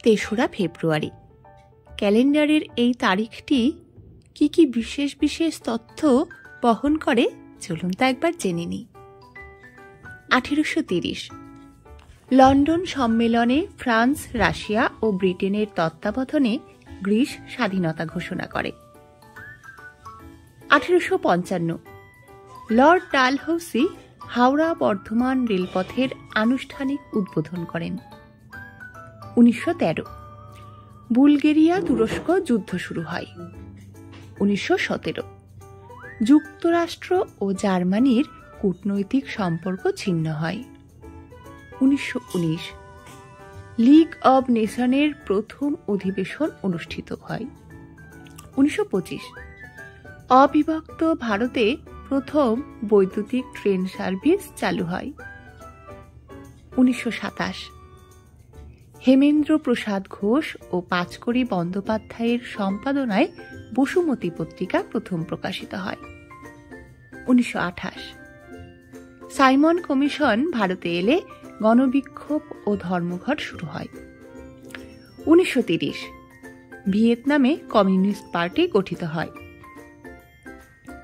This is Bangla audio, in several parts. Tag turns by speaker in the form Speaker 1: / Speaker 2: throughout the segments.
Speaker 1: তেসরা ফেব্রুয়ারি। ক্যালেন্ডারের এই তারিখটি কি কি বিশেষ বিশেষ তথ্য বহন করে চলুন তা একবার জেনে নিই। 1830 লন্ডন সম্মেলনে ফ্রান্স, রাশিয়া ও ব্রিটেনের তত্ত্বাবধানে গ্রিস স্বাধীনতা ঘোষণা করে। 1855 লর্ড ডালহৌসি হাওড়া বর্ধমান রেলপথের আনুষ্ঠানিক উদ্বোধন করেন। 1913 বুলগেরিয়া তুরস্ক যুদ্ধ শুরু হয়। 1917 যুক্তরাষ্ট্র ও জার্মানির কূটনৈতিক সম্পর্ক ছিন্ন হয়। 1919 লীগ অব নেশনের প্রথম অধিবেশন অনুষ্ঠিত হয়। 1925 অবিভক্ত ভারতে প্রথম বৈদ্যুতিক ট্রেন সার্ভিস চালু হয়। 1927 হেমেন্দ্র প্রসাদ ঘোষ ও পাঁচকড়ি বন্দ্যোপাধ্যায়ের সম্পাদনায় বসুমতী পত্রিকা প্রথম প্রকাশিত হয়। 1928 সাইমন কমিশন ভারতে এলে গণবিক্ষোভ ও ধর্মঘট শুরু হয়। 1930 ভিয়েতনামে কমিউনিস্ট পার্টি গঠিত হয়।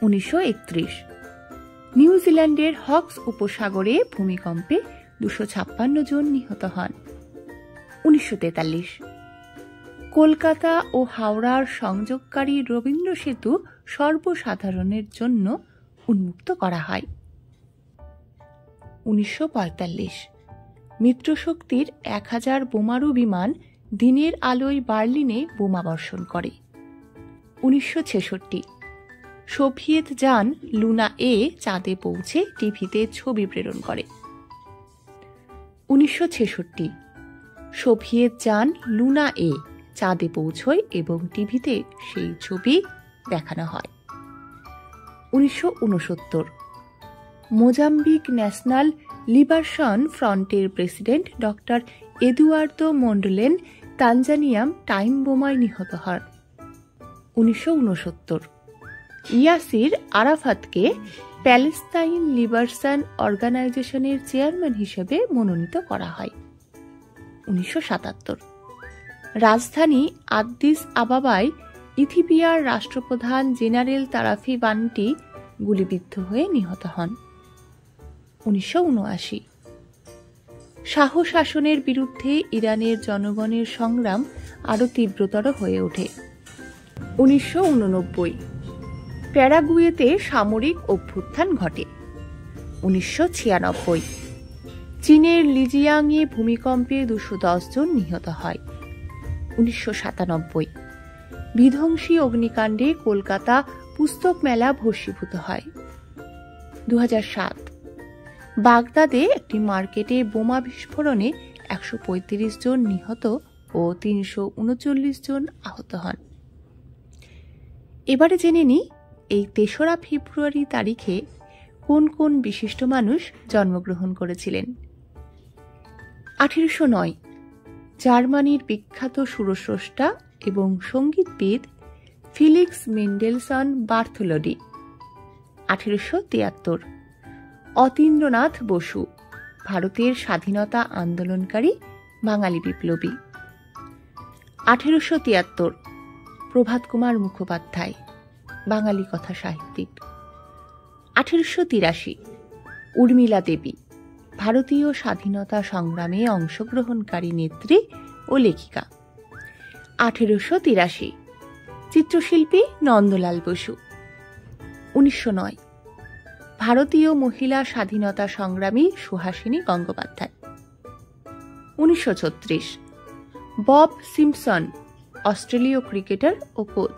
Speaker 1: 1931 নিউজিল্যান্ডের হক্স উপসাগরে ভূমিকম্পে 256 জন নিহত হন। 1943 কলকাতা ও হাওড়ার সংযোগকারী রবীন্দ্র সেতু সর্বসাধারণের জন্য উন্মুক্ত করা হয়। 1945 মিত্রশক্তির 1000 বোমারু বিমান দিনের আলোয় বার্লিনে বোমাবর্ষণ করে। 1966 সোভিয়েত যান লুনা এ চাঁদে পৌঁছে টিভিতে ছবি প্রেরণ করে। 1966 সোভিয়েত যান লুনা এ চাঁদে পৌঁছয় এবং টিভিতে সেই ছবি দেখানো হয়। 1969 মোজাম্বিক ন্যাশনাল লিবারেশন ফ্রন্টের প্রেসিডেন্ট ডক্টর এদুয়ার্দো মন্ডলেন তানজানিয়াম টাইম বোমায় নিহত হন। 1969 ইয়াসির আরাফাতকে প্যালেস্তাইন লিবারেশন অর্গানাইজেশনের চেয়ারম্যান হিসেবে মনোনীত করা হয়। 1977 রাজধানী আদ্দিস আবাবায় ইথিওপিয়ার রাষ্ট্রপ্রধান জেনারেল তারাফি বান্টি গুলিবিদ্ধ হয়ে নিহত হন। 1979 শাহ শাসনের বিরুদ্ধে ইরানের জনগণের সংগ্রাম আরও তীব্রতর হয়ে ওঠে। 1989 প্যারাগুয়েতে সামরিক অভ্যুত্থান ঘটে। 1996 চীনের লিজিয়াংয়ে ভূমিকম্পে 210 জন নিহত হয়। 1997 বিধ্বংসী অগ্নিকাণ্ডে কলকাতা পুস্তক মেলা ভস্মীভূত হয়। 2007 বাগদাদে একটি মার্কেটে বোমা বিস্ফোরণে 135 জন নিহত ও 339 জন আহত হন। এবারে জেনে নিই এই 3রা ফেব্রুয়ারি তারিখে কোন কোন বিশিষ্ট মানুষ জন্মগ্রহণ করেছিলেন। 1809 জার্মানির বিখ্যাত সুরস্রষ্টা এবং সঙ্গীতবিদ ফিলিক্স মেন্ডেলসন বার্থোলোডি। 1873 অতীন্দ্রনাথ বসু ভারতের স্বাধীনতা আন্দোলনকারী বাঙালি বিপ্লবী। 1873 প্রভাত কুমার মুখোপাধ্যায় বাঙালি কথা সাহিত্যিক। 1883 উর্মিলা দেবী ভারতীয় স্বাধীনতা সংগ্রামে অংশগ্রহণকারী নেত্রী ও লেখিকা। 1883 চিত্রশিল্পী নন্দলাল বসু। 1909 ভারতীয় মহিলা স্বাধীনতা সংগ্রামী সুহাসিনী গঙ্গোপাধ্যায়। 1936 বব সিম্পসন অস্ট্রেলীয় ক্রিকেটার ও coach.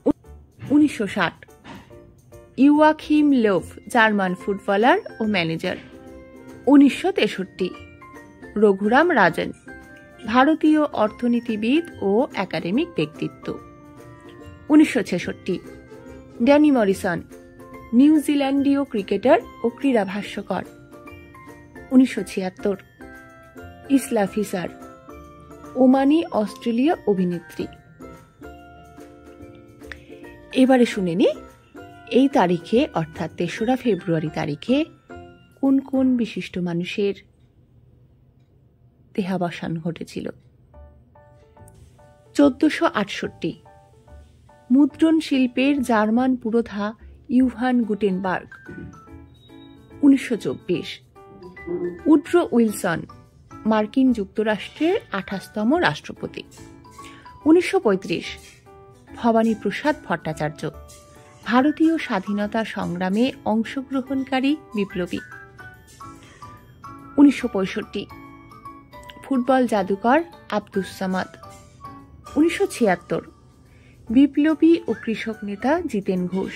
Speaker 1: 1960 Joachim Low German footballer ও ম্যানেজার। 1963 রঘুরাম রাজন ভারতীয় অর্থনীতিবিদ ও একাডেমিক ব্যক্তিত্ব। 1966 ড্যানি মরিসন নিউজিল্যান্ডীয় ক্রিকেটার ও ক্রীড়া ভাষ্যকার। 1976 ইসলা ফিসার ওমানি অস্ট্রেলীয় অভিনেত্রী। এবারে শুনে নি এই তারিখে অর্থাৎ 3রা ফেব্রুয়ারি তারিখে কোন কোন বিশিষ্ট মানুষের দেহাবসান ঘটেছিল। 1468 মুদ্রণ শিল্পের জার্মান পুরোধা ইউহান গুটেনবার্গ। 1924 উড্রো উইলসন মার্কিন যুক্তরাষ্ট্রের 28তম রাষ্ট্রপতি। 1935 ভবানী প্রসাদ ভট্টাচার্য ভারতীয় স্বাধীনতা সংগ্রামে অংশগ্রহণকারী বিপ্লবী। 1965 ফুটবল জাদুকর আব্দুস সামাদ। 1976 বিপ্লবী ও কৃষক নেতা জিতেন ঘোষ।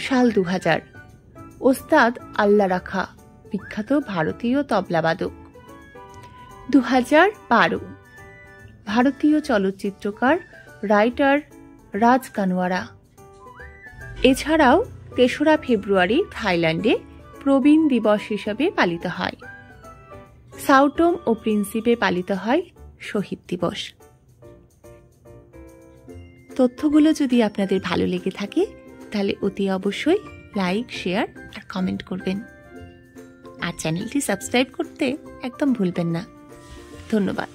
Speaker 1: সাল 2000 ওস্তাদ আল্লা রাখা বিখ্যাত ভারতীয় তবলাবাদক। 2012 ভারতীয় চলচ্চিত্রকার রাইটার রাজ কানোয়ারা। এছাড়াও 3রা ফেব্রুয়ারি থাইল্যান্ডে প্রবীণ দিবস হিসেবে পালিত হয়। সাউটম ও প্রিন্সিপে পালিত হয় শহীদ দিবস। তথ্যগুলো যদি আপনাদের ভালো লেগে থাকে তাহলে অতি অবশ্যই লাইক, শেয়ার আর কমেন্ট করবেন। আর চ্যানেলটি সাবস্ক্রাইব করতে একদম ভুলবেন না। ধন্যবাদ।